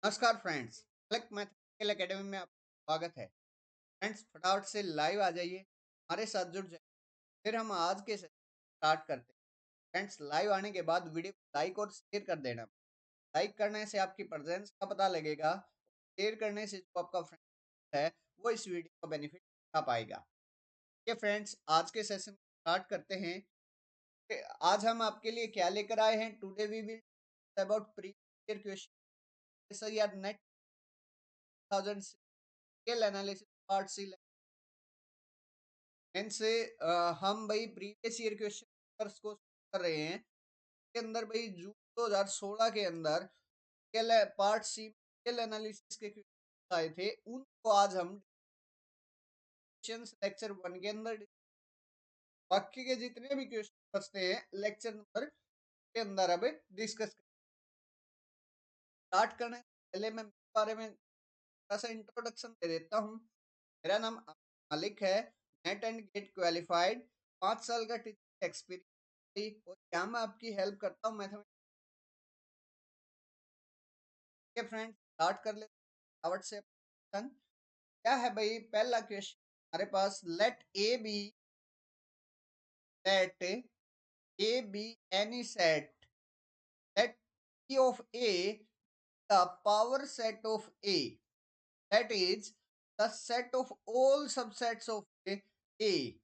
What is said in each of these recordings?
नमस्कार फ्रेंड्स, अलग mathematical academy में आपका स्वागत है। फ्रेंड्स, फटाफट से लाइव आ जाइए, हमारे साथ जुड़ जाइए। फिर हम आज के सेशन स्टार्ट करते हैं। फ्रेंड्स, लाइव आने के बाद वीडियो को लाइक और शेयर कर देना। लाइक करने से आपकी प्रेजेंस का पता लगेगा, शेयर करने से जो आपका फ्रेंड है वो इस वीडियो का बेनिफिट उठा पाएगा। ये फ्रेंड्स, आज के सेशन स्टार्ट करते हैं। आज हम आपके लिए क्या लेकर आए हैं? Today we will about previous year question या नेट 2000 एनालिसिस पार्ट सी से हम भाई प्रीवियस ईयर क्वेश्चन को कर रहे हैं। के अंदर भाई जून 2016 के अंदर पार्ट सी एनालिसिस के क्वेश्चन आए थे, उनको आज हम लेक्चर 1 के अंदर बाकी के जितने भी क्वेश्चन बचते हैं लेक्चर नंबर के अंदर अब डिस्कस स्टार्ट करने से पहले मैं मेरे बारे में थोड़ा सा इंट्रोडक्शन दे देता हूँ। मेरा नाम मालिक है, नेट एंड गेट क्वालिफाइड, 5 साल का टीचिंग एक्सपीरियंस और क्या मैं आपकी हेल्प करता हूँ मैथमेटिक्स के। फ्रेंड्स, स्टार्ट कर लेते हैं से। क्या है भाई? पहला क्वेश्चन हमारे पास, let A B any set let P of A the power set of A, that is the set of all subsets of A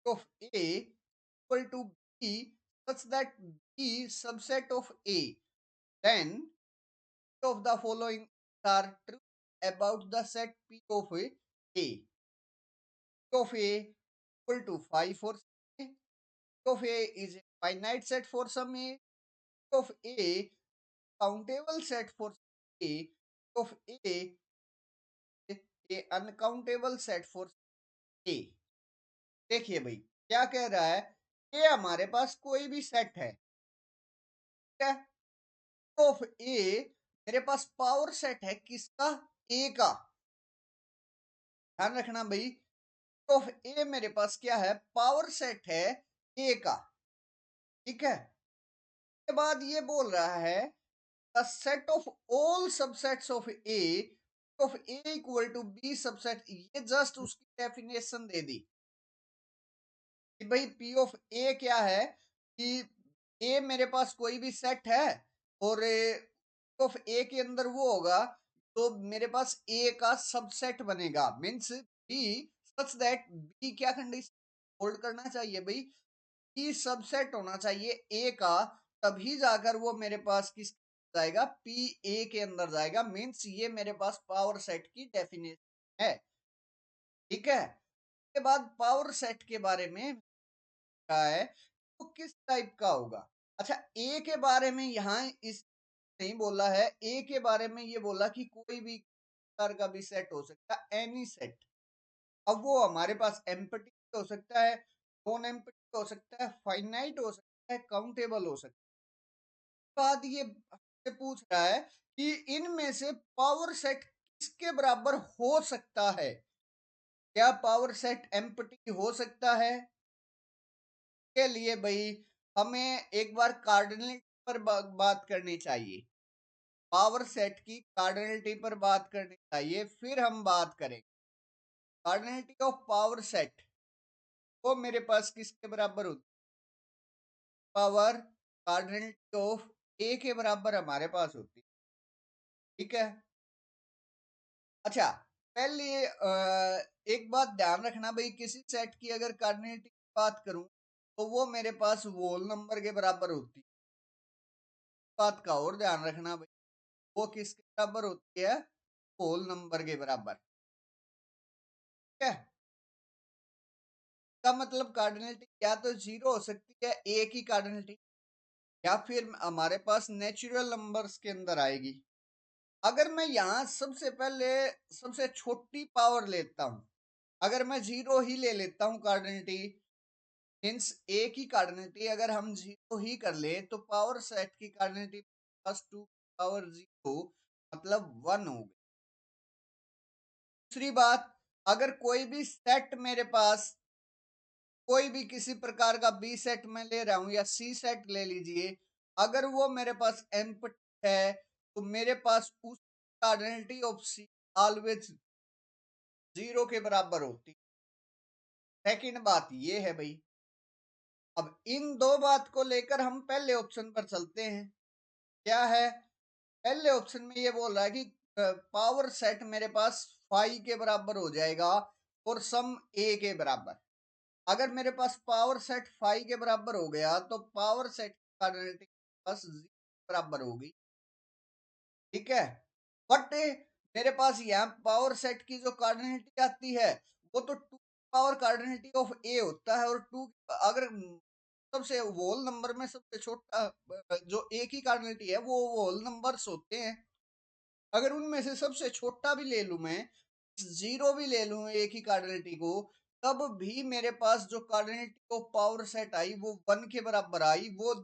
of A equal to B such that B subset of A, then of the following are true about the set P of A. P of A equal to 5 for A. P of A is a finite set for some A. P of A countable set for A. P of A uncountable set for a. देखिए भाई, क्या कह रहा है? ये हमारे पास कोई भी सेट है, ठीक है? ऑफ ए मेरे पास पावर सेट है किसका? ए का। ध्यान रखना भाई, ऑफ ए मेरे पास क्या है? पावर सेट है ए का, ठीक है? के बाद ये बोल रहा है the set of all subsets of A equal to B subset. ये जस्ट उसकी डेफिनेशन दे दी कि भाई पी ऑफ ए क्या है, कि ए मेरे पास कोई भी सेट है और पी ऑफ ए के अंदर वो होगा तो मेरे पास ए का सबसेट बनेगा। Means B such that B क्या कंडीशन होल्ड करना चाहिए भाई? बी सबसेट होना चाहिए ए का, तभी जाकर वो मेरे पास किस जाएगा? पी ए के अंदर जाएगा। मींस ये मेरे पास पावर सेट की डेफिनेशन है, ठीक है? के बाद पावर सेट के बारे में रहा है तो किस टाइप का होगा? अच्छा, ए के बारे में यहाँ इस नहीं बोला है, ए के बारे में ये बोला कि कोई भी प्रकार का भी सेट हो सकता है, एनी सेट। अब वो हमारे पास एम्प्टी हो सकता है, नॉन एम्प्टी हो सकता है, फाइनाइट हो सकता है, काउंटेबल हो सकता है। बाद ये हमसे पूछ रहा है कि इनमें से पावर सेट किसके बराबर हो सकता है? क्या पावर सेट एम्प्टी हो सकता है? के लिए भाई हमें एक बार कार्डिनलिटी पर बात करनी चाहिए। पावर सेट की कार्डिनलिटी पर बात करनी चाहिए, फिर हम बात करेंगे। कार्डिनलिटी ऑफ पावर सेट वो मेरे पास किसके बराबर होती? पावर कार्डिनलिटी ऑफ ए के बराबर हमारे पास होती है, ठीक है? अच्छा, पहले एक बात ध्यान रखना भाई, किसी सेट की अगर कार्डिनलिटी की बात करूं तो वो मेरे पास होल नंबर के बराबर होती है। बात का और ध्यान रखना भाई, वो किसके बराबर होती है? होल नंबर के बराबर, ठीक है? का मतलब कार्डिनलिटी या तो जीरो हो सकती है ए की कार्डिनलिटी, या फिर हमारे पास नेचुरल नंबर्स के अंदर आएगी। अगर मैं यहाँ सबसे पहले सबसे छोटी पावर लेता हूँ, अगर मैं जीरो ही ले लेता हूँ कार्डिनलिटी, मीन्स ए की कार्डिनलिटी अगर हम जीरो ही कर ले तो पावर सेट की कार्डिनलिटी प्लस 2 पावर जीरो मतलब 1 हो गई। दूसरी बात, अगर कोई भी सेट मेरे पास, कोई भी किसी प्रकार का बी सेट में ले रहा हूं या सी सेट ले लीजिए, अगर वो मेरे पास एम्प्टी है तो मेरे पास उस कार्डिनलिटी ऑफ सी ऑलवेज 0 के बराबर होती। सेकंड बात ये है भाई, अब इन दो बात को लेकर हम पहले ऑप्शन पर चलते हैं। क्या है पहले ऑप्शन में? ये बोल रहा है कि पावर सेट मेरे पास फाई के बराबर हो जाएगा और सम ए के बराबर। अगर मेरे पास पावर सेट फाई के बराबर हो गया तो पावर सेट की कार्डिनलिटी बस 0 के बराबर होगी। ठीक है, बट मेरे पास यहाँ पावर सेट की जो कार्डिनलिटी आती है वो तो 2 पावर कार्डिनलिटी ऑफ ए होता है, और 2 अगर सबसे होल नंबर में सबसे छोटा जो ए की कार्डिनलिटी है वो होल नंबर्स होते हैं। अगर उनमें से सबसे छोटा भी ले लूं मैं, 0 भी ले लूं ए की कार्डिनलिटी को, तब भी मेरे पास जो कार्डिनलिटी को पावर सेट आई वो 1 के बराबर आई वो,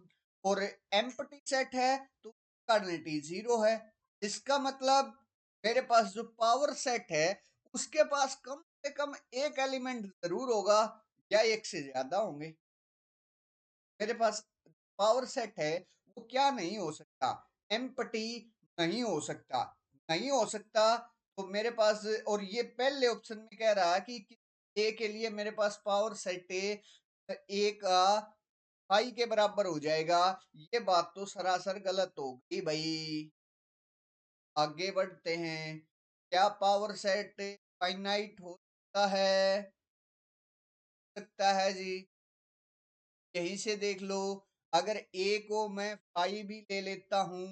और एम्प्टी सेट है तो कार्डिनलिटी 0 है। इसका मतलब मेरे पास जो पावर सेट है उसके पास कम से कम एक एलिमेंट जरूर होगा या एक से ज्यादा होंगे। मेरे पास पावर सेट है वो क्या नहीं हो सकता? एम्प्टी नहीं हो सकता। नहीं हो सकता तो मेरे पास, और ये पहले ऑप्शन में कह रहा है कि ए के लिए मेरे पास पावर सेट ए का फाई के बराबर हो जाएगा। ये बात तो सरासर गलत हो गई भाई। आगे बढ़ते हैं। क्या पावर सेट फाइनाइट हो सकता है जी? यहीं से देख लो। अगर ए को मैं फाई भी ले लेता हूँ,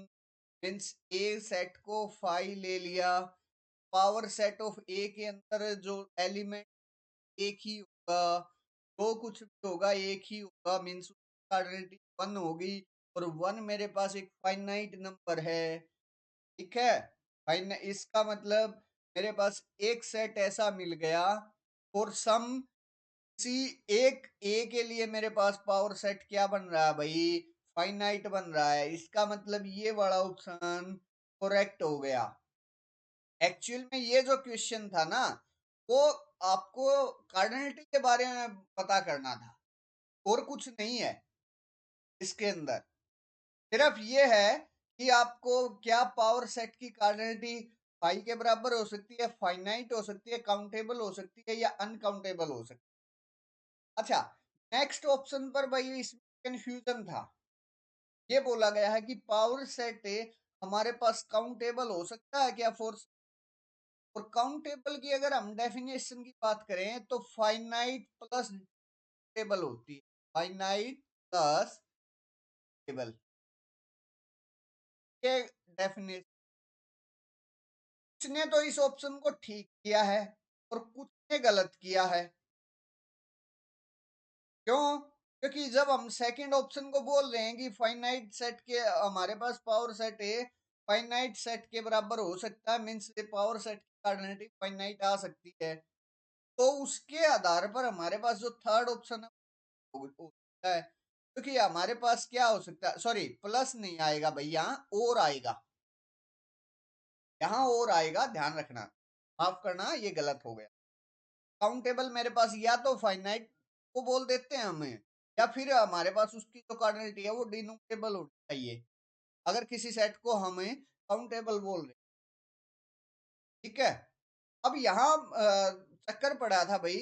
मीन्स ए सेट को फाई ले लिया, पावर सेट ऑफ ए के अंदर जो एलिमेंट एक ही होगा, जो कुछ भी होगा एक ही होगा, मीन्स कार्डिनलिटी 1 होगी, और 1 मेरे पास एक फाइनाइट नंबर है। ठीक है, फाइन इसका मतलब मेरे पास एक सेट ऐसा मिल गया, और सम सी एक ए के लिए मेरे पास पावर सेट क्या बन रहा है भाई? फाइनाइट बन रहा है। इसका मतलब ये वाला ऑप्शन करेक्ट हो गया। एक्चुअल में ये जो क्वेश्चन था ना, वो आपको कार्डिनलिटी के बारे में पता करना था, और कुछ नहीं है इसके अंदर। सिर्फ ये है कि आपको क्या पावर सेट की कार्डिनलिटी फाई के बराबर हो सकती है, फाइनाइट हो सकती है, काउंटेबल हो सकती है, या अनकाउंटेबल हो सकती है। अच्छा, नेक्स्ट ऑप्शन पर भाई इसमें कंफ्यूजन था। ये बोला गया है कि पावर सेट हमारे पास काउंटेबल हो सकता है क्या फोर्स? और काउंटेबल की अगर हम डेफिनेशन की बात करें तो फाइनाइट प्लस टेबल होती है। फाइनाइट प्लस टेबल, ये डेफिनेशन। कुछ ने तो इस ऑप्शन को ठीक किया है और कुछ ने गलत किया है। क्यों? क्योंकि जब हम सेकंड ऑप्शन को बोल रहे हैं कि फाइनाइट सेट के हमारे पास पावर सेट है फाइनाइट सेट के बराबर हो सकता है, मीन्स पावर सेट की कार्डिनलिटी फाइनाइट आ सकती है, तो उसके आधार पर हमारे पास जो थर्ड ऑप्शन है हो सकता है। क्योंकि हमारे पास क्या हो सकता है, सॉरी प्लस नहीं आएगा भाई, यहाँ और आएगा, यहाँ और आएगा, ध्यान रखना, माफ करना ये गलत हो गया। काउंटेबल मेरे पास या तो फाइनाइट को बोल देते हैं हमें, या फिर हमारे पास उसकी जो कार्डिनलिटी है वो डिनोमिनेबल होनी चाहिए, अगर किसी सेट को हमें काउंटेबल बोल रहे। ठीक है, अब यहाँ चक्कर पड़ा था भाई,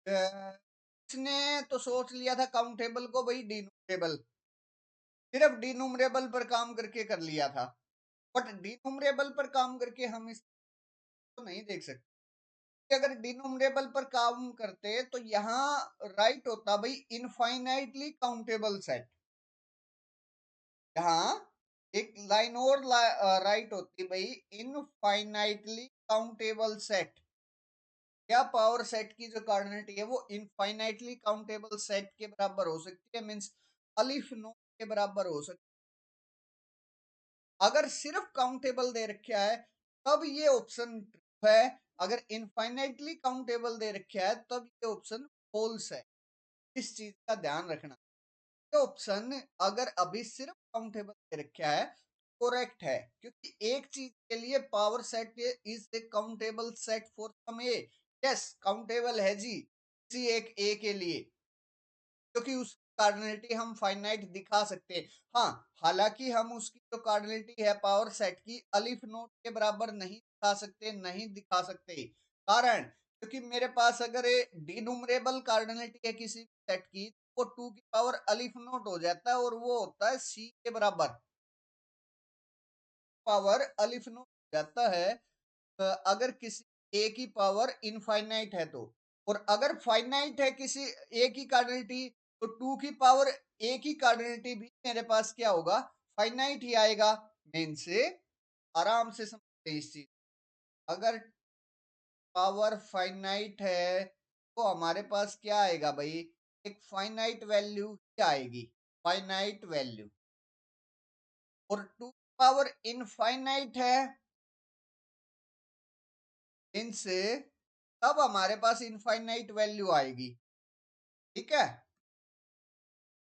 इसने तो सोच लिया था काउंटेबल को भाई डिनोमिनेबल, सिर्फ डिनोमिनेबल पर काम करके कर लिया था, बट डिनोमिनेबल पर काम करके हम इसको नहीं देख सकते। अगर डिनोमिनेबल पर काम करते तो यहाँ राइट होता भाई इनफाइनाइटली काउंटेबल सेट। यहाँ एक लाइन और राइट होती भाई इनफाइनाइटली काउंटेबल सेट। क्या पावर सेट की जो कार्डिनलिटी है वो इनफाइनाइटली काउंटेबल सेट के बराबर हो सकती है, मीन्स अलिफ नो के बराबर हो सकती है। अगर सिर्फ काउंटेबल दे रखा है तब ये ऑप्शन है, अगर इनफाइनाइटली काउंटेबल दे रखा है तब ये ऑप्शन फॉल्स है। इस चीज का ध्यान रखना। ये ऑप्शन अगर अभी सिर्फ काउंटेबल दे रखा है करेक्ट है, क्योंकि एक चीज के लिए power set is a countable set for some A. Yes, countable है जी किसी एक ए के लिए, क्योंकि उस कार्डिनलिटी हम फाइनाइट दिखा सकते हैं। हाँ, हालांकि हम उसकी जो कार्डिनलिटी है पावर सेट की अलिफ नोट के बराबर नहीं दिखा सकते, नहीं दिखा सकते। कारण क्योंकि मेरे पास अगर डिनूमरेबल कार्डिनलिटी है किसी सेट की, वो 2 की पावर अलिफ नोट हो जाता है और वो होता है सी के बराबर। पावर अलिफ नोट हो जाता है अगर किसी ए की पावर इनफाइनाइट है तो। और अगर फाइनाइट है किसी ए की कार्डिनलिटी, तो 2 की पावर ए की कार्डिनलिटी भी मेरे पास क्या होगा, फाइनाइट ही आएगा। मेन से आराम से समझते इस चीज। अगर पावर फाइनाइट है तो हमारे पास क्या आएगा भाई, एक फाइनाइट वैल्यू ही आएगी, फाइनाइट वैल्यू। और 2 पावर इनफाइनाइट है इनसे, तब हमारे पास इनफाइनाइट वैल्यू आएगी। ठीक है।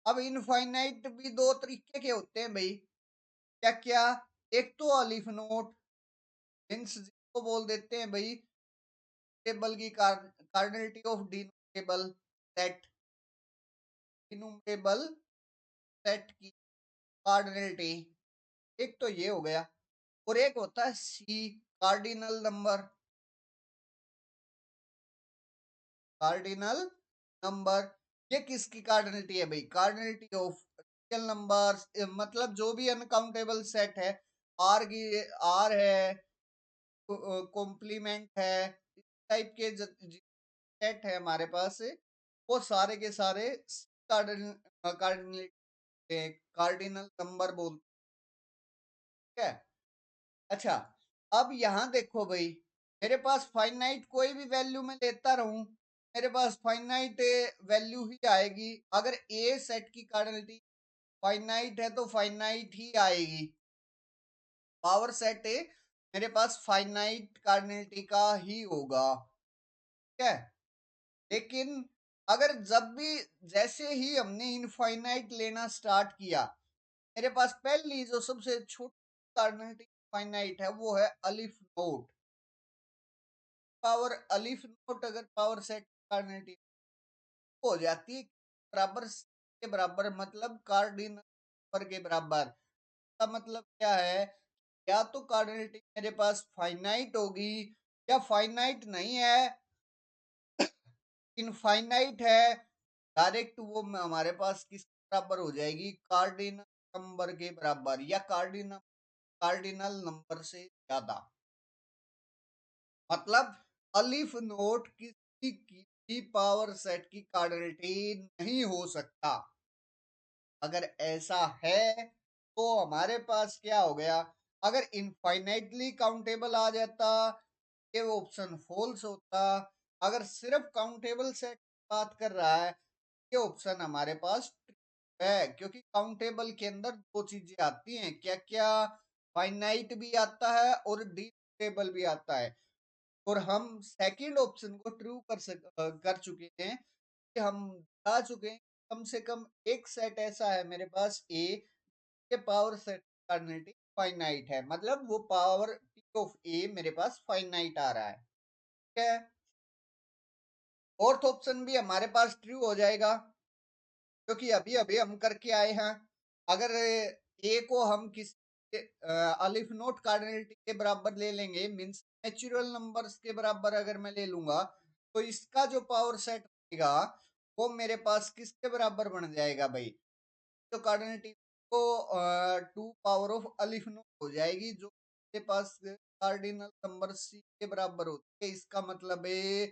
अब इनफाइनाइट भी दो तरीके के होते हैं भाई। क्या क्या? एक तो अलिफ नोट, मीन्स जिसको बोल देते हैं भाई टेबल की कार्डिनलिटी ऑफ डिनोमिनेबल सेट, डिनोमिनेबल सेट की कार्डिनलिटी। एक तो ये हो गया। और एक होता है सी, कार्डिनल नंबर, कार्डिनल नंबर। ये किसकी कार्डिनलिटी है भाई, कार्डिनलिटी ऑफ रियल नंबर्स, मतलब जो भी अनकाउंटेबल सेट है, आर की आर है, कॉम्प्लीमेंट है, इस टाइप के सेट है हमारे पास, वो सारे के सारे कार्डिनल कार्डिनल नंबर बोलते हैं। अच्छा, अब यहाँ देखो भाई, मेरे पास फाइनाइट कोई भी वैल्यू में लेता रहूं, मेरे पास फाइनाइट वैल्यू ही आएगी। अगर ए सेट की कार्डिनलिटी फाइनाइट है तो फाइनाइट ही आएगी। पावर सेट मेरे पास फाइनाइट कार्डिनलिटी का ही होगा। ठीक है। लेकिन अगर जब भी, जैसे ही हमने इनफाइनाइट लेना स्टार्ट किया, मेरे पास पहली जो सबसे छोटी कार्डिनलिटी फाइनाइट है वो है अलिफ नोट। पावर अलिफ नोट अगर पावर सेट कार्डिनलिटी हो जाती है बराबर के बराबर, मतलब कार्डिनल नंबर के बराबर। का मतलब क्या है, या तो कार्डिनलिटी मेरे पास फाइनाइट होगी, या फाइनाइट नहीं है, इनफाइनाइट है, डायरेक्ट वो हमारे पास किस बराबर हो जाएगी, कार्डिनल नंबर के बराबर, या कार्डिनल कार्डिनल नंबर से ज्यादा। मतलब अलिफ नोट किसी की पावर सेट की कार्डिनलिटी नहीं हो सकता। अगर ऐसा है तो हमारे पास क्या हो गया, अगर इनफाइनाइटली काउंटेबल आ जाता, ये ऑप्शन फॉल्स होता। अगर सिर्फ काउंटेबल सेट बात कर रहा है, ये ऑप्शन हमारे पास है, क्योंकि काउंटेबल के अंदर दो चीजें आती हैं, क्या क्या, फाइनाइट भी आता है और डिटेबल भी आता है। और हम सेकंड ऑप्शन को ट्रू कर चुके हैं, कि हम बता चुके हैं कम से कम एक सेट ऐसा है मेरे पास ए के पावर सेट कार्डिनलिटी फाइनाइट है, मतलब वो पावर टी ऑफ ए मेरे पास फाइनाइट आ रहा है। ठीक है। फोर्थ ऑप्शन भी हमारे पास ट्रू हो जाएगा, क्योंकि अभी अभी हम करके आए हैं। अगर ए को हम किसी अलिफ नोट कार्डिनलिटी के बराबर ले लेंगे, मींस नेचुरल नंबर्स के बराबर अगर मैं ले लूंगा, तो इसका जो पावर सेट बनेगा वो मेरे पास किसके बराबर बन जाएगा भाई, तो कार्डिनलिटी को 2 पावर ऑफ अलिफ नोट हो जाएगी, जो मेरे पास कार्डिनल नंबर सी के बराबर होती है। इसका मतलब है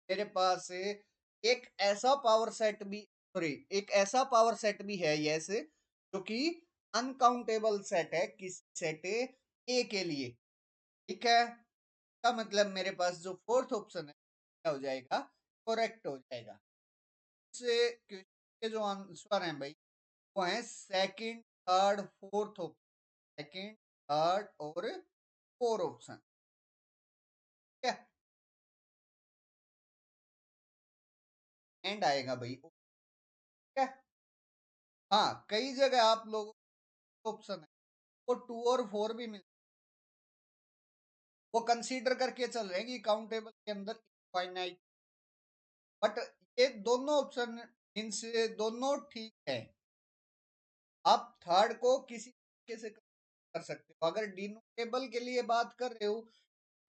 मेरे पास एक ऐसा पावर सेट भी, सॉरी, एक ऐसा पावर सेट भी है यस, जो कि अनकाउंटेबल सेट है किस सेट ए के लिए। ठीक है। का मतलब मेरे पास जो फोर्थ ऑप्शन है क्या हो जाएगा, करेक्ट हो जाएगा। इससे क्वेश्चन के जो आंसर है भाई, वो है second, third, fourth option, second, third और फोर ऑप्शन। ठीक है। एंड आएगा भाई। ठीक है। हाँ, कई जगह आप लोगों को ऑप्शन है वो 2 और 4 भी मिल, वो कंसीडर करके चल रहे हैं कि काउंटेबल के अंदर इनफाइनाइट, बट ये दोनों ऑप्शन मीन्स दोनों ठीक है। आप थर्ड को किसी तरीके से कर सकते हो। अगर डिनोटेबल के लिए बात कर रहे हो,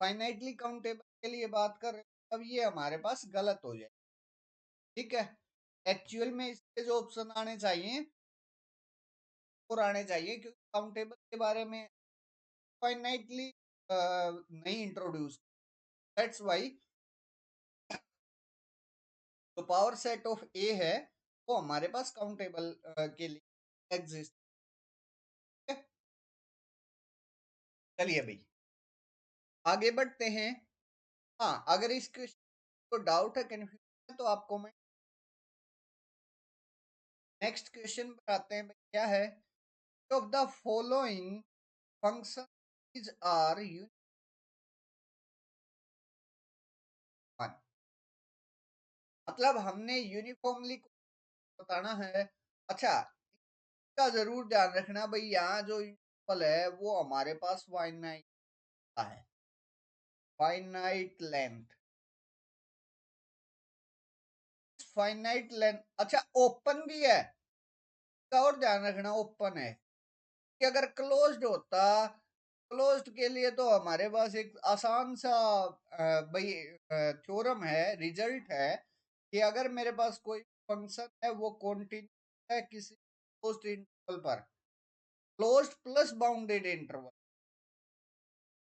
फाइनाइटली काउंटेबल के लिए बात कर रहे हो, तब ये हमारे पास गलत हो जाए। ठीक है, एक्चुअल में इसके जो ऑप्शन आने चाहिए और आने चाहिए, क्योंकि काउंटेबल के बारे में फाइनाइटली नहीं इंट्रोड्यूस, दैट्स वाई तो पावर सेट ऑफ ए है वो हमारे पास काउंटेबल के लिए एग्जिस्ट है। चलिए भाई आगे बढ़ते हैं। हाँ, अगर इस क्वेश्चन को डाउट है, कंफ्यूजन है, तो आपको मैं नेक्स्ट क्वेश्चन पर आते हैं भाई। क्या है, of the following function is R unit. मतलब हमने यूनिफॉर्मली बताना है। अच्छा, इसका जरूर ध्यान रखना भाई, यहाँ जो इंटरवल है वो हमारे पास फाइनाइट का है, फाइनाइट लेंथ, फाइनाइट लेंथ। अच्छा, ओपन भी है, इसका और ध्यान रखना, ओपन है कि अगर क्लोज्ड होता, क्लोज्ड के लिए तो हमारे पास एक आसान सा भाई थ्योरम है, रिजल्ट है कि अगर मेरे पास कोई फंक्शन है वो कॉन्टिन्यूस है किसी क्लोज्ड इंटरवल पर, closed plus bounded interval,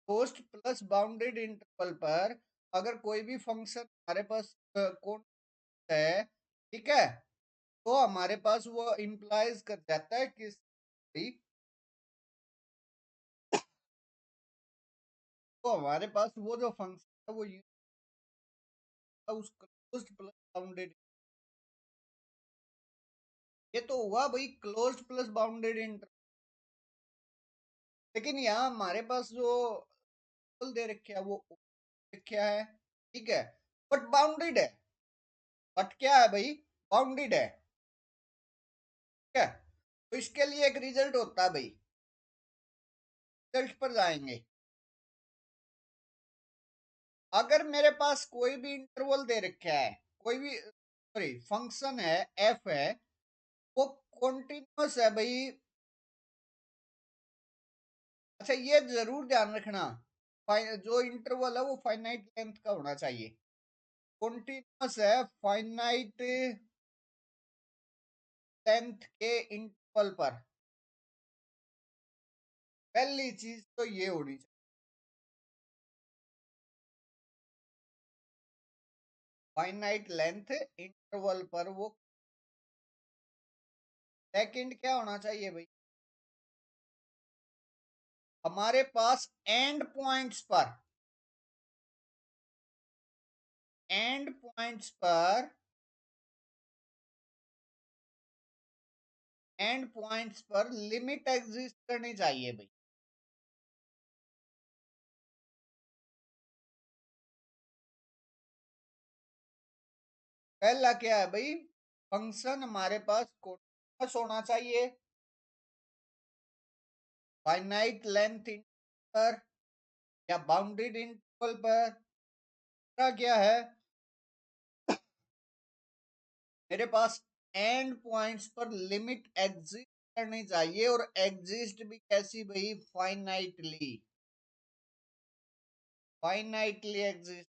closed plus bounded interval पर अगर कोई भी फंक्शन हमारे पास कौन है, ठीक है, तो हमारे पास वो इम्प्लाइज कर जाता है कि तो हमारे पास वो जो फंक्शन है वो उस क्लोज्ड प्लस बाउंडेड, ये तो हुआ भाई क्लोज्ड प्लस बाउंडेड इंटर। लेकिन यहाँ हमारे पास जो दे रखा है वो रखा है, ठीक है, बट बाउंडेड है। बट क्या है भाई, बाउंडेड है, ठीक है। तो इसके लिए एक रिजल्ट होता है भाई, रिजल्ट पर जाएंगे। अगर मेरे पास कोई भी इंटरवल दे रखा है, कोई भी सॉरी फंक्शन है, एफ है, वो कॉन्टिन्यूस है भाई। अच्छा, ये जरूर ध्यान रखना, जो इंटरवल है वो फाइनाइट लेंथ का होना चाहिए, कॉन्टिन्यूस है फाइनाइट लेंथ के इंटरवल पर। पहली चीज तो ये होनी चाहिए, फाइनाइट लेंथ इंटरवल पर वो। सेकंड क्या होना चाहिए भाई, हमारे पास एंड पॉइंट्स पर, एंड पॉइंट्स पर, एंड पॉइंट्स पर लिमिट एग्जिस्ट करनी चाहिए भाई। पहला क्या है भाई, फंक्शन हमारे पास कॉन्टिन्यूअस होना चाहिए, फाइनाइट लेंथ पर या बाउंडेड इंटरवल पर। दूसरा क्या है, मेरे पास एंड पॉइंट्स पर लिमिट एग्जिस्ट करनी चाहिए, और एग्जिस्ट भी कैसी भाई, फाइनाइटली, फाइनाइटली एग्जिस्ट।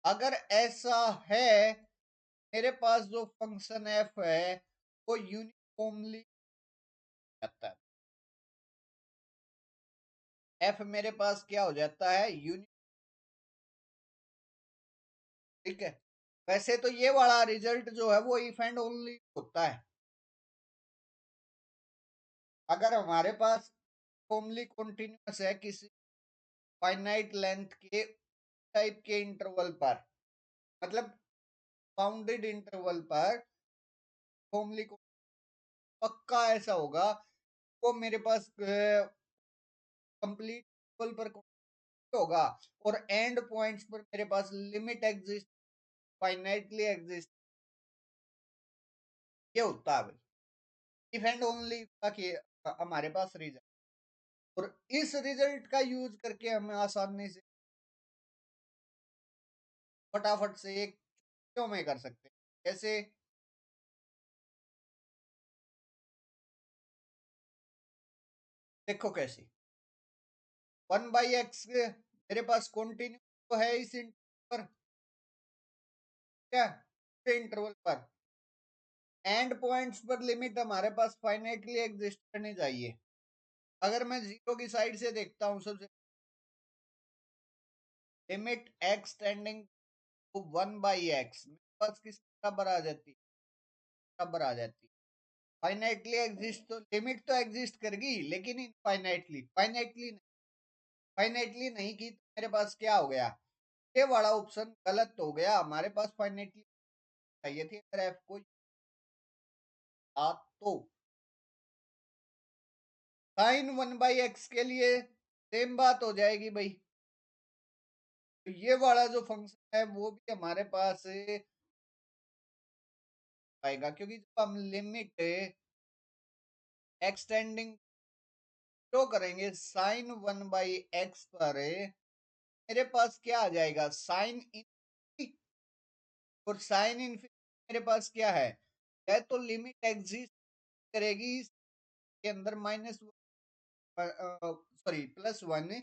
अगर ऐसा है, मेरे पास जो फंक्शन एफ है वो यूनिफॉर्मली जाता है, एफ मेरे पास क्या हो जाता है, यूनि, ठीक है। वैसे तो ये वाला रिजल्ट जो है वो इफ एंड ओनली होता है, अगर हमारे पास फॉर्मली कॉन्टिन्यूस है किसी फाइनाइट लेंथ के टाइप के इंटरवल पर, मतलब बाउंडेड इंटरवल पर फॉर्मली पक्का ऐसा होगा, वो मेरे पास कंप्लीट इंटरवल पर होगा, और एंड पॉइंट्स पर मेरे पास लिमिट एग्जिस्ट, फाइनाइटली एग्जिस्ट, ये होता है भाई इफ एंड ओनली का कि हमारे पास रिजल्ट। और इस रिजल्ट का यूज करके हम आसानी से फटाफट से एक क्यों में कर सकते हैं। कैसे? देखो कैसे, 1/x मेरे पास कॉन्टिन्यू तो है इस इंटरवल पर, क्या इंटरवल पर, एंड पॉइंट्स पर लिमिट हमारे पास फाइनाइटली एग्जिस्ट करनी चाहिए। अगर मैं जीरो की साइड से देखता हूँ, सबसे limit x tending to 1/x मेरे पास किस बराबर आ जाती, बराबर आ जाती। फाइनाइटली एग्जिस्ट तो लिमिट तो एग्जिस्ट करेगी, लेकिन इनफाइनाइटली, फाइनाइटली नहीं की तो मेरे पास क्या हो गया, ये वाला ऑप्शन गलत हो गया। हमारे पास फाइनाइटली चाहिए थी, अगर एफ को तो साइन 1/x के लिए सेम बात हो जाएगी भाई। तो ये वाला जो फंक्शन है वो भी हमारे पास आएगा, क्योंकि जब हम लिमिट एक्सटेंडिंग शो करेंगे साइन 1/x पर, मेरे पास क्या आ जाएगा, साइन इनफिनिटी। और साइन इनफिनिटी मेरे पास क्या है तो लिमिट एग्जिस्ट करेगी के अंदर माइनस सॉरी +1,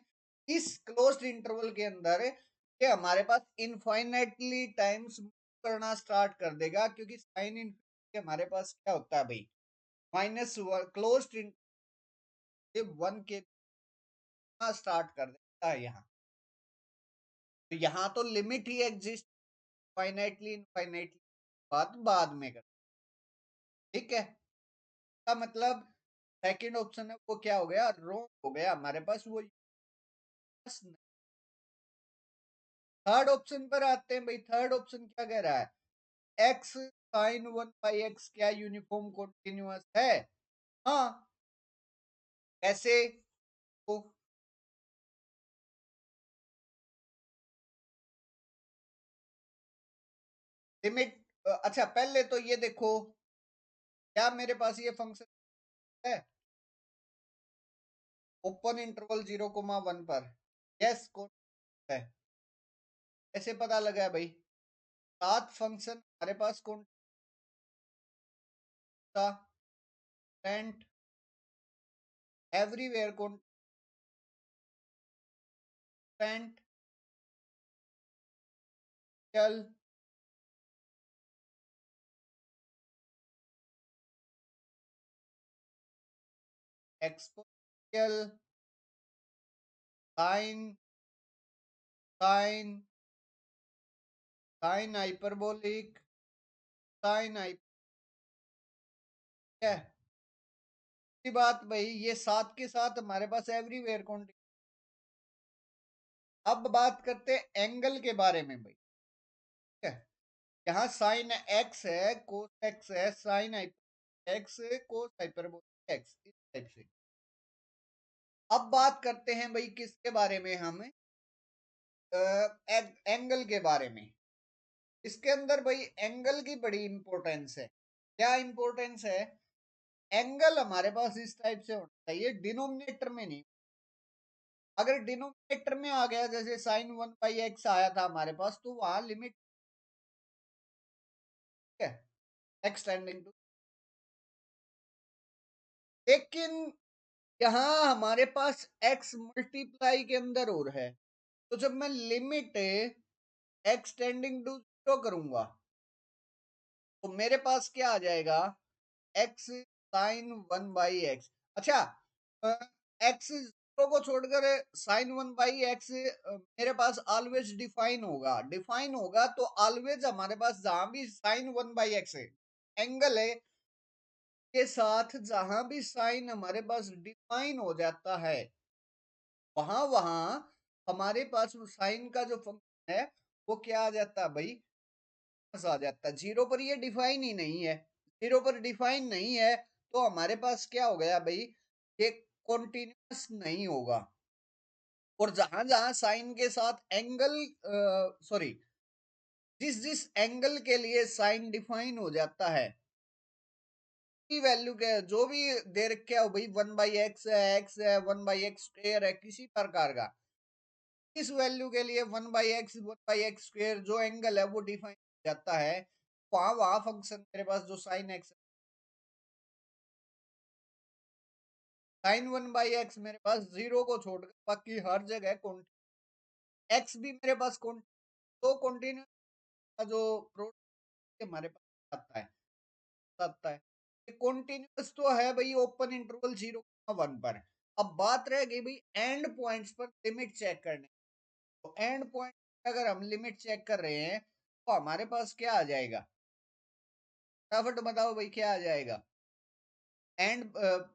इस क्लोज्ड इंटरवल के अंदर ये हमारे पास इनफाइनाइटली टाइम्स करना स्टार्ट कर देगा, क्योंकि साइन इनफिनिटी हमारे पास क्या होता है भाई, -1 क्लोज्ड इंटरवल 1 के स्टार्ट कर देता है यहाँ। तो यहाँ तो लिमिट ही एग्जिस्ट, फाइनाइटली इनफाइनाइटली बात बाद में कर, ठीक है। का मतलब सेकंड ऑप्शन है वो क्या हो गया, रॉन्ग हो गया हमारे पास वो। थर्ड ऑप्शन पर आते हैं भाई। थर्ड ऑप्शन क्या कह रहा है, एक्स साइन 1/x क्या यूनिफॉर्म कॉन्टिन्यूअस है? हाँ। कैसे? तो लिमिट, अच्छा पहले तो ये देखो, क्या मेरे पास ये फंक्शन है ओपन इंटरवल 0,1 पर? यस, कौन है? कैसे पता लगा है भाई? 7 फंक्शन हमारे पास कौन सा, एवरीवेयर कॉन्स्टेंट चल exponential sine sine sine hyperbolic sine है की बात भाई। ये 7 के साथ हमारे पास एवरीवेयर कॉन्टिन्यूअस। अब बात करते हैं एंगल के बारे में भाई, ठीक है। यहाँ साइन एक्स है, कोस एक्स है, sine x, cos hyperbolic x, इस टाइप से। अब बात करते हैं भाई किसके बारे में, हम एंगल के बारे में। इसके अंदर भाई एंगल की बड़ी इंपॉर्टेंस है। क्या इंपॉर्टेंस है? एंगल हमारे पास इस टाइप से होना चाहिए, डिनोमिनेटर में नहीं। अगर डिनोमिनेटर में आ गया, जैसे साइन 1/x आया था हमारे पास, तो वहां लिमिट है एक्सटेंडिंग टू, लेकिन यहाँ हमारे पास x मल्टीप्लाई के अंदर और है। तो जब मैं लिमिट एक्सटेंडिंग टू 0 करूंगा, तो मेरे पास क्या आ जाएगा, x साइन 1/x। अच्छा, x 0 को छोड़कर साइन 1/x मेरे पास ऑलवेज डिफाइन होगा तो ऑलवेज हमारे पास जहां भी साइन 1/x है एंगल है के साथ, जहां भी साइन हमारे पास डिफाइन हो जाता है, वहां वहां हमारे पास वो साइन का जो फंक्शन है वो क्या आ जाता है भाई, आ जाता है। 0 पर ये डिफाइन ही नहीं है, 0 पर डिफाइन नहीं है, तो हमारे पास क्या हो गया भाई, ये कॉन्टिन्यूस नहीं होगा। और जहां जहां साइन के साथ एंगल, सॉरी, जिस जिस एंगल के लिए साइन डिफाइन हो जाता है की वैल्यू क्या है, जो भी दे रखे हो भाई, 1/x है, x है, 1/x² है, किसी प्रकार का, इस वैल्यू के लिए 1/x 1/x² जो एंगल है वो डिफाइन हो जाता है। वहां वहां फंक्शन मेरे पास जो साइन एक्स, साइन 1/x मेरे पास जीरो को छोड़कर बाकी हर जगह एक्स भी मेरे पास तो कॉन्टिन्यूस का जो प्रोडक्ट हमारे पास आता है कॉन्टिन्यूस तो है भाई ओपन इंटरवल 0,1 पर। अब बात रह गई भाई एंड पॉइंट्स पर लिमिट चेक करने। तो एंड पॉइंट अगर हम लिमिट चेक कर रहे हैं तो हमारे पास क्या आ जाएगा, फटाफट बताओ भाई क्या आ जाएगा। एंड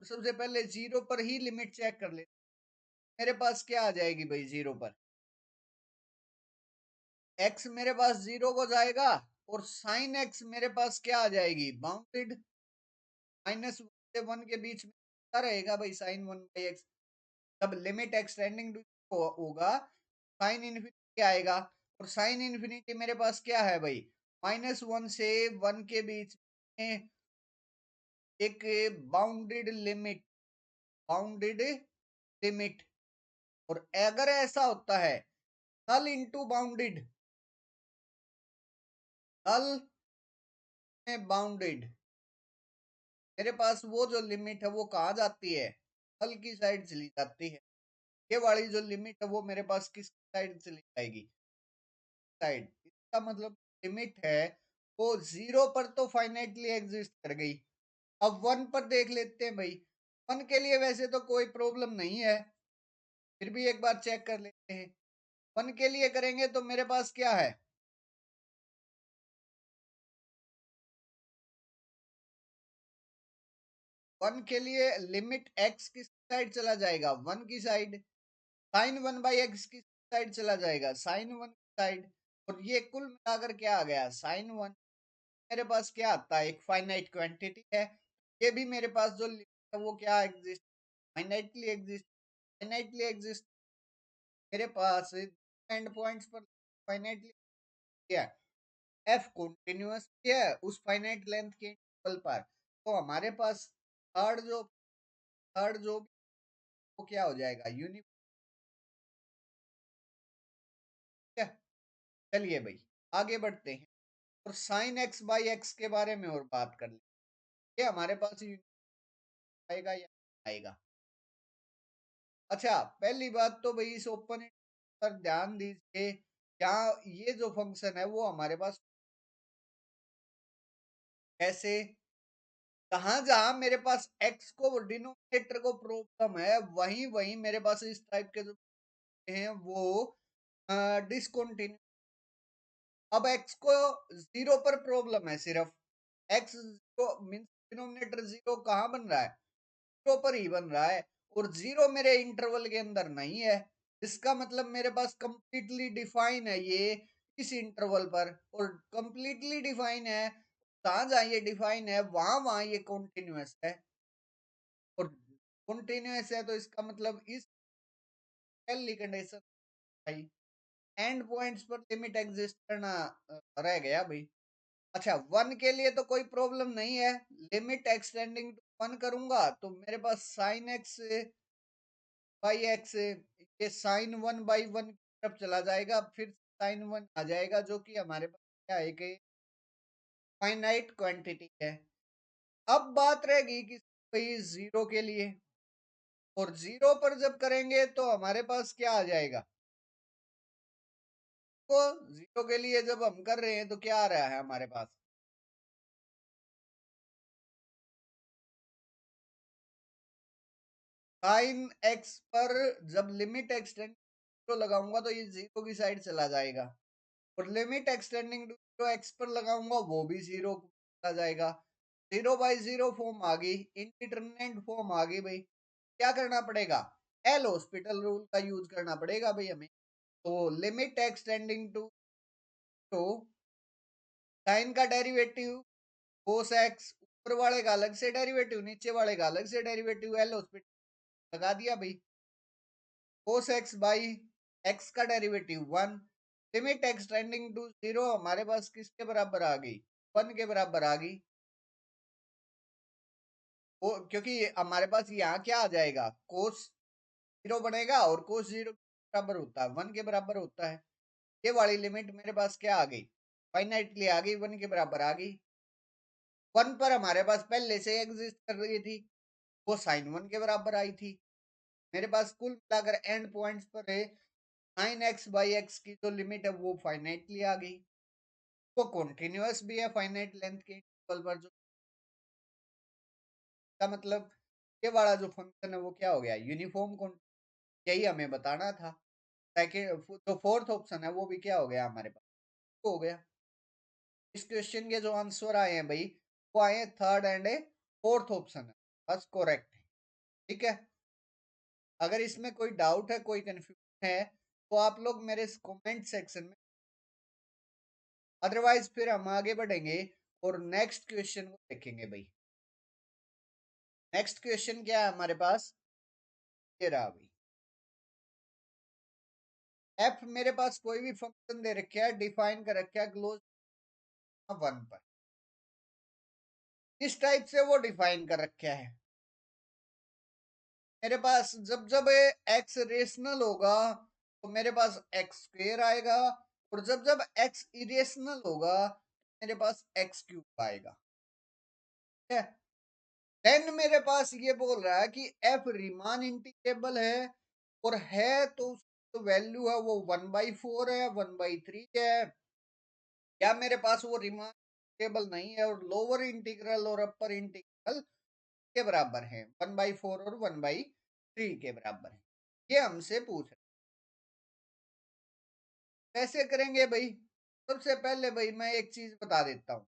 सबसे पहले जीरो पर ही लिमिट चेक कर ले, मेरे पास क्या आ जाएगी भाई जीरो पर, एक्स मेरे पास जीरो को जाएगा और साइन एक्स मेरे पास क्या आ जाएगी बाउंडेड, माइनस से वन के बीच में क्या रहेगा भाई साइन 1/x। जब लिमिट एक्सटेंडिंग टू होगा साइन इन्फिनिटी आएगा और साइन इन्फिनिटी मेरे पास क्या है भाई -1 से 1 के बीच में एक बाउंडेड लिमिट। और अगर ऐसा होता है नल इंटू बाउंडेड, नल में बाउंडेड, मेरे पास वो जो लिमिट है वो कहाँ जाती है, नल की साइड चली जाती है। ये वाली जो लिमिट है वो मेरे पास किस साइड चली जाएगी, साइड। इसका मतलब लिमिट है वो जीरो पर तो फाइनाइटली एग्जिस्ट कर गई। अब वन पर देख लेते हैं भाई, वन के लिए वैसे तो कोई प्रॉब्लम नहीं है, फिर भी एक बार चेक कर लेते हैं। वन के लिए करेंगे तो मेरे पास क्या है, वन के लिए लिमिट एक्स किस साइड चला जाएगा, वन की साइड। साइन 1/x की साइड चला जाएगा, साइन वन की साइड। और ये कुल मिलाकर क्या आ गया, साइन वन मेरे पास क्या आता है एक फाइनाइट क्वांटिटी है। ये भी मेरे पास जो लिमिट है वो क्या एग्जिस्ट, फाइनाइटली एग्जिस्ट मेरे पास एंड पॉइंट्स पर फाइनाइटली क्या है, एफ कंटीन्यूअस है उस फाइनाइट लेंथ के इंटरवल पर। तो हमारे पास थर्ड जो वो क्या हो जाएगा यूनिट। चलिए भाई आगे बढ़ते हैं और साइन एक्स बाई एक्स के बारे में और बात कर लें, ये हमारे पास आएगा या आएगा। अच्छा पहली बात तो भाई इस ओपन पर ध्यान दीजिए, क्या ये जो फंक्शन है वो हमारे पास कैसे, कहा जहां मेरे पास x को डिनोमिनेटर को प्रॉब्लम है वहीं वहीं मेरे पास इस टाइप के जो हैं वो डिसकंटिन्यू। अब x को जीरो पर प्रॉब्लम है सिर्फ, x zero mean denominator zero कहाँ बन रहा है, जीरो पर ही बन रहा है और जीरो मेरे इंटरवल के अंदर नहीं है। इसका मतलब मेरे पास कंप्लीटली डिफाइन है ये इस इंटरवल पर, और कंप्लीटली डिफाइन है जहां जहां ये डिफाइन है वहां वहां ये कॉन्टिन्यूस है। और कॉन्टिन्यूस है तो इसका मतलब इस पहली कंडीशन भाई एंड पॉइंट्स पर लिमिट एग्जिस्ट करना रह गया भाई। अच्छा वन के लिए तो कोई प्रॉब्लम नहीं है, लिमिट एक्सटेंडिंग टू वन करूंगा तो मेरे पास साइन एक्स बाई एक्स ये साइन 1/1 की तरफ चला जाएगा, फिर साइन वन आ जाएगा जो कि हमारे पास क्या है कि फाइनाइट क्वांटिटी है। अब बात रहेगी कि भाई जीरो के लिए, और जीरो पर जब करेंगे तो हमारे पास क्या आ जाएगा, तो जीरो के लिए जब हम कर रहे हैं तो क्या आ रहा है हमारे पास, साइन एक्स पर जब लिमिट एक्सटेंड जीरो लगाऊंगा तो ये जीरो की साइड चला जाएगा, और limit extending to zero x पर लगाऊंगा वो भी जीरो चला जाएगा। 0/0 फॉर्म आ गई, इनडिटरमिनेट फॉर्म आ गई भाई। क्या करना पड़ेगा, एल हॉस्पिटल रूल का यूज करना पड़ेगा भाई हमें। तो लिमिट एक्सटेंडिंग टू साइन का डेरिवेटिव कोस एक्स, ऊपर वाले का अलग से डेरिवेटिव नीचे वाले का अलग से डेरिवेटिव, एल हॉस्पिटल लगा दिया भाई। कोस एक्स बाई एक्स का derivative 1, limit extending to zero हमारे पास किसके बराबर आ गई, 1 के बराबर आ गई। वो क्योंकि हमारे पास यहाँ क्या आ जाएगा कोस जीरो बनेगा और कोस जीरो के बराबर होता है 1 के बराबर होता है। ये वाली लिमिट मेरे पास क्या आ गई फाइनाइटली आ गई, 1 के बराबर आ गई। 1 पर हमारे पास पहले से एग्जिस्ट कर रही थी, वो साइन 1 के बराबर आई थी। मेरे पास कुल मिलाकर एंड पॉइंट्स पर है 9x/x की जो लिमिट है वो फाइनाइटली आ गई। वो कॉन्टिन्यूअस भी है फाइनाइट लेंथ के इंटरवल पर, जो का मतलब ये वाला जो फंक्शन है वो क्या हो गया, यूनिफॉर्म। यही हमें बताना था। सेकेंड जो फोर्थ ऑप्शन है वो भी क्या हो गया हमारे पास, हो गया। इस क्वेश्चन के जो आंसर आए हैं भाई, वो आए हैं थर्ड एंड फोर्थ ऑप्शन है, बस करेक्ट है। ठीक है, अगर इसमें कोई डाउट है, कोई कंफ्यूजन है, तो आप लोग मेरे कमेंट सेक्शन में, अदरवाइज फिर हम आगे बढ़ेंगे और नेक्स्ट क्वेश्चन को देखेंगे भाई। नेक्स्ट क्वेश्चन क्या है हमारे पास, ये रहा भाई। एफ मेरे पास कोई भी फंक्शन दे रखा है, डिफाइन कर रखा है क्लोज 1 पर। इस टाइप से वो डिफाइन कर रखा है। मेरे पास जब जब एक्स रेशनल होगा तो मेरे पास एक्स स्क्वेयर आएगा, और जब जब एक्स इरेशनल होगा मेरे पास एक्स क्यूब आएगा। ठीक है, देन मेरे पास ये बोल रहा है कि एफ रीमान इंटीग्रेबल है, और है तो उसकी वैल्यू है वो 1/4 है, 1/3 है, या मेरे पास वो रीमान इंटीग्रेबल नहीं है और लोअर इंटीग्रल और अपर इंटीग्रल के बराबर है, 1/4 और 1/3 के बराबर है। ये हमसे पूछ रहे। कैसे करेंगे भाई? सबसे पहले भाई मैं एक चीज बता देता हूं।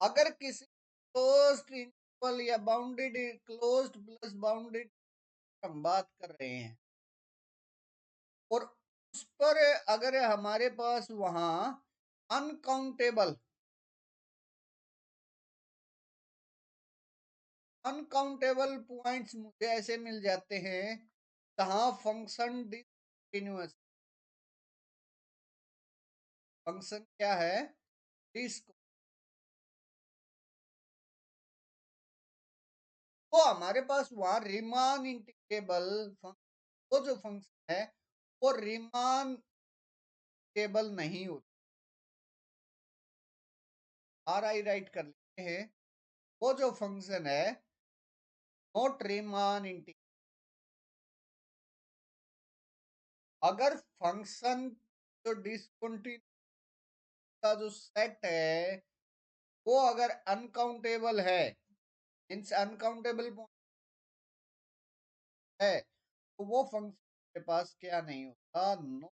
अगर किसी क्लोज्ड इंटरवल या बाउंडेड, क्लोज्ड प्लस बाउंडेड हम बात कर रहे हैं, और उस पर अगर हमारे पास वहां अनकाउंटेबल अनकाउंटेबल पॉइंट्स मुझे ऐसे मिल जाते हैं जहां फंक्शन डिसकंटिन्यूअस, फंक्शन क्या है, डिस, तो हमारे पास वहां रीमान इंटीग्रेबल, वो जो फंक्शन है वो रीमान टेबल नहीं होता। आर आई राइट कर लेते हैं, वो जो फंक्शन है नॉट रीमान इंटीग्रेबल। अगर फंक्शन जो डिसकंटिन्यूअस का जो सेट है वो अगर अनकाउंटेबल है, मीन्स अनकाउंटेबल है, तो वो फंक्शन के पास क्या नहीं होता, no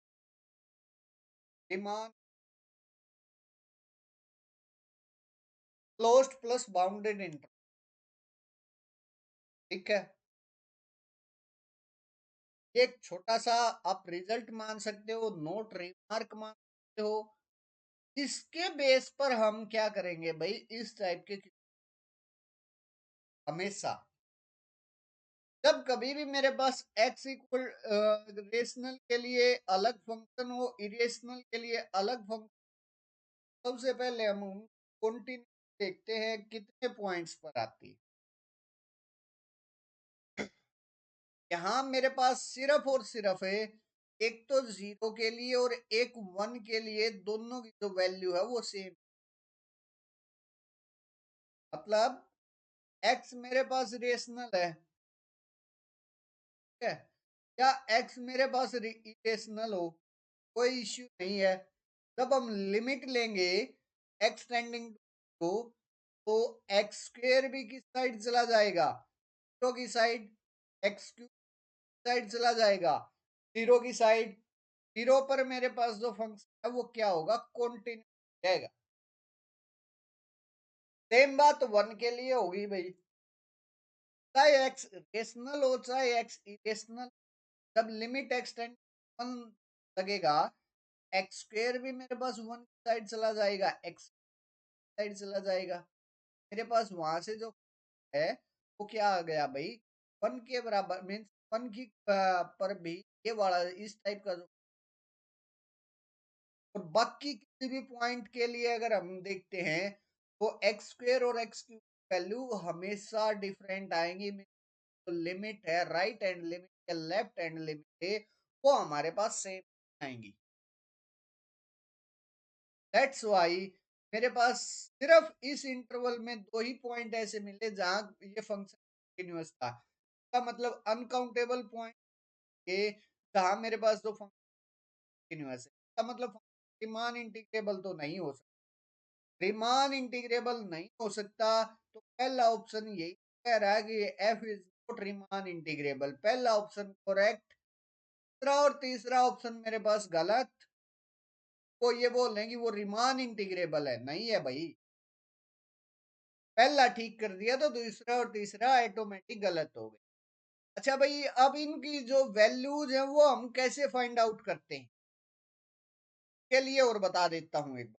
Riemann closed plus bounded interval. ठीक है, एक छोटा सा आप रिजल्ट मान सकते हो, नोट रिमार्क मान सकते हो। इसके बेस पर हम क्या करेंगे भाई, इस टाइप के हमेशा जब कभी भी मेरे पास x इक्वल रेशनल के लिए अलग फंक्शन हो, इरेशनल के लिए अलग फंक्शन, सबसे पहले हम कंटिन्यू देखते हैं कितने पॉइंट्स पर आती है। यहाँ मेरे पास सिर्फ और सिर्फ है एक तो 0 के लिए और एक 1 के लिए, दोनों की जो वैल्यू है वो सेम, मतलब x मेरे पास रेशनल है, ठीक है, या x मेरे पास इरेशनल हो, कोई इश्यू नहीं है। जब हम लिमिट लेंगे x टेंडिंग टू, तो एक्स स्क्वेयर भी किस साइड चला जाएगा, जीरो की साइड, एक्स क्यूब साइड चला जाएगा, जीरो की साइड। जीरो पर मेरे पास जो फंक्शन है वो क्या होगा, कॉन्टिन्यू जाएगा। सेम बात 1 के लिए होगी भाई, चाहे एक्स रेशनल हो चाहे एक्स इरेशनल, जब लिमिट एक्सटेंड 1 लगेगा, एक्स स्क्वेयर भी मेरे पास 1 की साइड चला जाएगा, एक्स साइड चला जाएगा। मेरे पास वहां से जो है वो क्या आ गया भाई, 1 के बराबर, मीन्स 1 की पर भी ये वाला इस टाइप का जो, और बाकी किसी भी पॉइंट के लिए अगर हम देखते हैं तो एक्स स्क्वेयर और एक्स क्यूब वैल्यू हमेशा डिफरेंट आएंगी। तो लिमिट है राइट हैंड लिमिट या लेफ्ट हैंड लिमिट है, वो हमारे पास सेम आएंगी। दैट्स वाई मेरे पास सिर्फ इस इंटरवल में दो ही पॉइंट ऐसे मिले जहां ये फंक्शन कंटिन्यूअस था। इसका मतलब अनकाउंटेबल पॉइंट के जहां मेरे पास दो फंक्शन कंटिन्यूअस है, इसका मतलब रीमान इंटीग्रेबल तो नहीं हो सकता। रीमान इंटीग्रेबल नहीं हो सकता तो पहला ऑप्शन यही कह रहा है कि F is not Riemann integrable, पहला ऑप्शन करेक्ट। दूसरा और तीसरा ऑप्शन मेरे पास गलत। वो ये बोल रहे हैं कि वो रीमान इंटीग्रेबल है, नहीं है भाई। पहला ठीक कर दिया तो दूसरा और तीसरा ऑटोमेटिक गलत हो गए। अच्छा भाई, अब इनकी जो वैल्यूज है वो हम कैसे फाइंड आउट करते हैं, के लिए और बता देता हूं एक बार।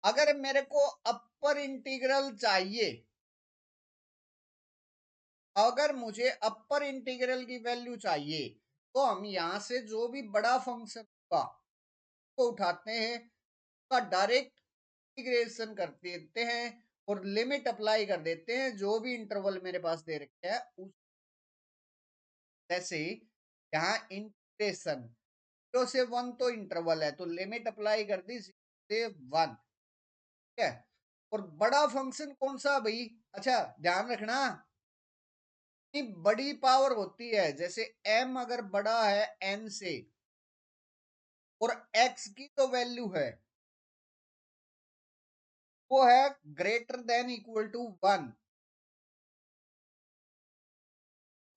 अगर मेरे को अपर इंटीग्रल चाहिए, अगर मुझे अपर इंटीग्रल की वैल्यू चाहिए, तो हम यहां से जो भी बड़ा फंक्शन होगा को उठाते हैं, उसका डायरेक्ट इंटीग्रेशन कर देते हैं और लिमिट अप्लाई कर देते हैं जो भी इंटरवल मेरे पास दे रखे हैं उस। जैसे यहाँ इंटीग्रेशन 0 से 1 तो इंटरवल है, तो लिमिट अप्लाई कर दी 0 से 1, ठीक है। और बड़ा फंक्शन कौन सा भाई? अच्छा ध्यान रखना, बड़ी पावर होती है, जैसे m अगर बड़ा है n से और x की तो वैल्यू है वो है ग्रेटर देन इक्वल टू 1,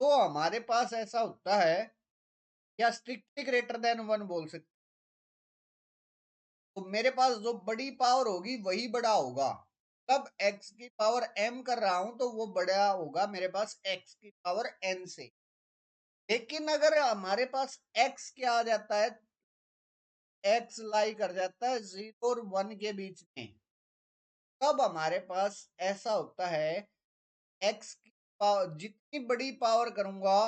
तो हमारे पास ऐसा होता है, या स्ट्रिक्टली ग्रेटर देन 1 बोल सकते, तो मेरे पास जो बड़ी पावर होगी वही बड़ा होगा। तब x की पावर m कर रहा हूं तो वो बड़ा होगा मेरे पास x की पावर n से। लेकिन अगर हमारे पास x क्या आ जाता है, x लाई कर जाता है 0 और 1 के बीच में, तब हमारे पास ऐसा होता है, x की पावर जितनी बड़ी पावर करूंगा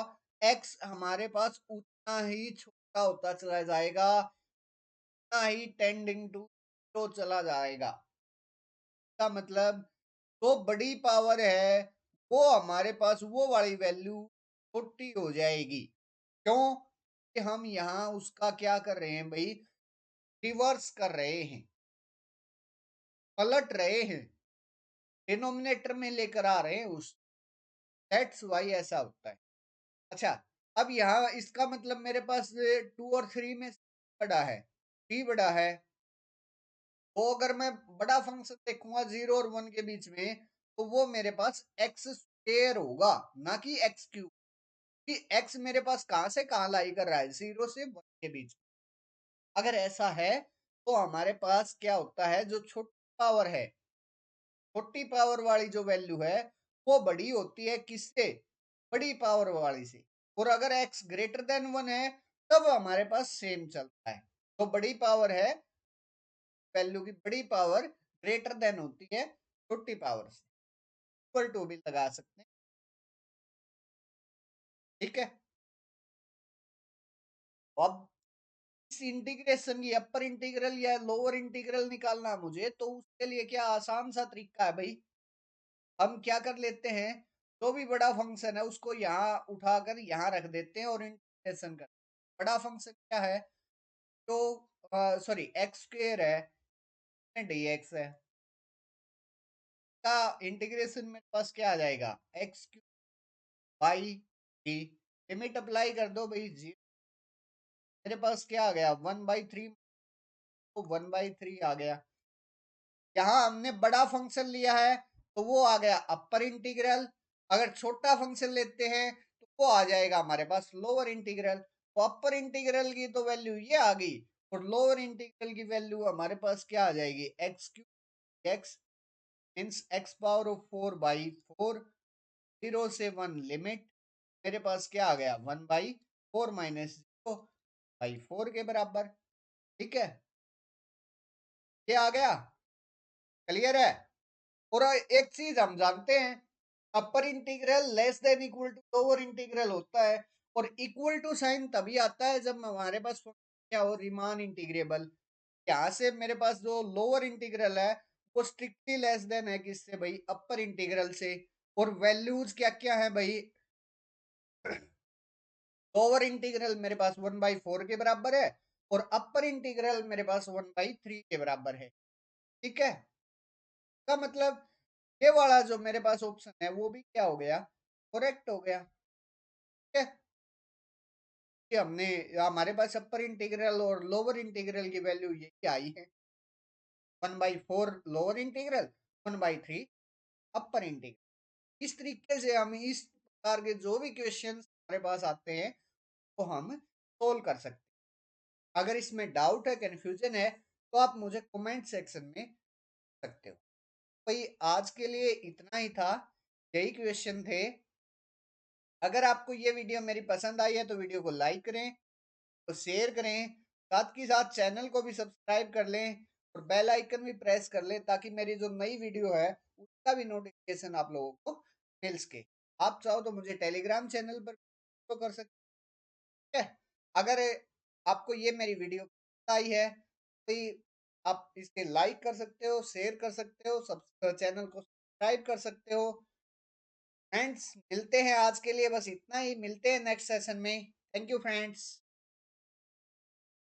x हमारे पास उतना ही छोटा होता चला जाएगा, उतना ही टेंडिंग टू 0 चला जाएगा। का मतलब तो बड़ी पावर है वो हमारे पास वो वाली वैल्यू छोटी हो जाएगी। क्यों? कि हम यहाँ उसका क्या कर रहे हैं भाई, रिवर्स कर रहे हैं, पलट रहे हैं, डिनोमिनेटर में लेकर आ रहे हैं उस, दैट्स वाई ऐसा होता है। अच्छा, अब यहाँ इसका मतलब मेरे पास 2 और 3 में बड़ा है, 3 बड़ा है, तो अगर मैं बड़ा फंक्शन देखूंगा 0 और 1 के बीच में, तो वो मेरे पास एक्स स्क्वायर होगा, ना कि एक्स क्यूब। कि एक्स मेरे पास कहां से कहां लाई कर रहा है, 0 से 1 के बीच। अगर ऐसा है तो हमारे पास क्या होता है, जो छोटी पावर है, छोटी पावर वाली जो वैल्यू है वो बड़ी होती है किससे, बड़ी पावर वाली से। और अगर x ग्रेटर देन 1 है तब हमारे पास सेम चलता है। तो बड़ी पावर है, वैल्यू की बड़ी पावर ग्रेटर देन होती है छोटी पावर से, इक्वल टू भी लगा सकते हैं, ठीक है। अब इस इंटीग्रेशन की अपर इंटीग्रल या लोअर इंटीग्रल निकालना मुझे, तो उसके लिए क्या आसान सा तरीका है भाई, हम क्या कर लेते हैं, जो भी बड़ा फंक्शन है उसको यहाँ उठाकर यहाँ रख देते हैं और इंटीग्रेशन कर। बड़ा फंक्शन क्या है, तो सॉरी एक्स स्क्वायर है, डी एक्स है, का इंटीग्रेशन मेरे पास क्या आ जाएगा, x cube by D. Limit apply कर दो भाई जी, मेरे पास क्या आ गया 1/3, तो 1/3 आ गया। यहाँ हमने बड़ा फंक्शन लिया है तो वो आ गया अपर इंटीग्रल, अगर छोटा फंक्शन लेते हैं तो वो आ जाएगा हमारे पास लोअर इंटीग्रल। तो अपर इंटीग्रल की तो वैल्यू ये आ गई और लोअर इंटीग्रल की वैल्यू हमारे पास क्या आ जाएगी, x cube x means x power of 4/4, 0 से 1 लिमिट, मेरे पास क्या आ गया 1/4 माइनस 0/4 के बराबर, ठीक है। ये आ गया, क्लियर है। और एक चीज हम जानते हैं, upper integral less than equal to lower integral होता है, और इक्वल टू साइन तभी आता है जब हमारे पास क्या हो, रीमान इंटीग्रेबल। यहाँ से मेरे पास जो लोअर इंटीग्रल है वो स्ट्रिक्टली लेस देन है किससे भाई, अपर इंटीग्रल से। और वैल्यूज क्या क्या है भाई, लोअर इंटीग्रल मेरे पास 1/4 के बराबर है और अपर इंटीग्रल मेरे पास 1/3 के बराबर है। ठीक है, का मतलब ये वाला जो मेरे पास ऑप्शन है वो भी क्या हो गया, करेक्ट हो गया। ठीक है, कि हमने हमारे पास अपर इंटीग्रल और लोअर इंटीग्रल की वैल्यू यही आई है, 1/4 लोअर इंटीग्रल, 1/3 अपर इंटीग्रल। इस तरीके से हम इस प्रकार के जो भी क्वेश्चन हमारे पास आते हैं वो हम सोल्व कर सकते हैं। अगर इसमें डाउट है, कंफ्यूजन है, तो आप मुझे कमेंट सेक्शन में सकते हो। भाई आज के लिए इतना ही था, यही क्वेश्चन थे। अगर आपको ये वीडियो मेरी पसंद आई है तो वीडियो को लाइक करें, तो शेयर करें, साथ ही साथ चैनल को भी सब्सक्राइब कर लें और बेल आइकन भी प्रेस कर लें ताकि मेरी जो नई वीडियो है उसका भी नोटिफिकेशन आप लोगों को मिल सके। आप चाहो तो मुझे टेलीग्राम चैनल पर फॉलो कर सकते हैं। अगर आपको ये मेरी वीडियो पसंद आई है तो आप इसे लाइक कर सकते हो, शेयर कर सकते हो, सब चैनल को सब्सक्राइब कर सकते हो। फ्रेंड्स मिलते हैं, आज के लिए बस इतना ही, मिलते हैं नेक्स्ट सेशन में। Thank you friends.